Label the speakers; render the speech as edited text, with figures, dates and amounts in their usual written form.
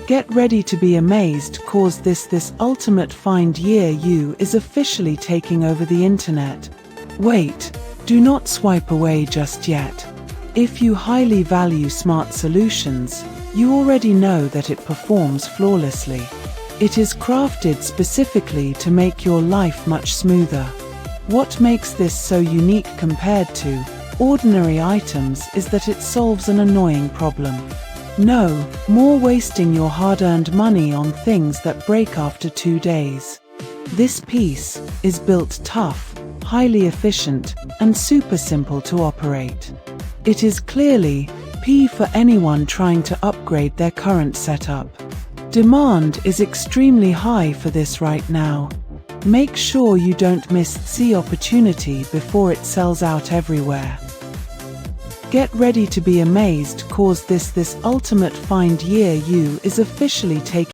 Speaker 1: Get ready to be amazed, cause this ultimate find year you is officially taking over the internet. Wait, do not swipe away just yet. If you highly value smart solutions, you already know that it performs flawlessly. It is crafted specifically to make your life much smoother. What makes this so unique compared to ordinary items is that it solves an annoying problem. No more wasting your hard-earned money on things that break after 2 days. This piece is built tough, highly efficient, and super simple to operate. It is clearly P for anyone trying to upgrade their current setup. Demand is extremely high for this right now. Make sure you don't miss the opportunity before it sells out everywhere. Get ready to be amazed, cause this ultimate find year you is officially taking